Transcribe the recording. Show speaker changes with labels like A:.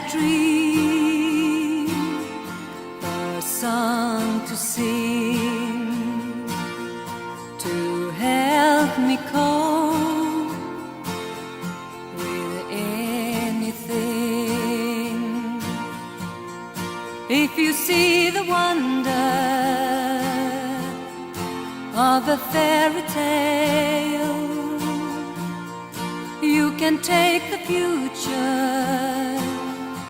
A: dream, a song to sing, to help me cope with anything. If you see the wonder of a fairy tale, you can take the future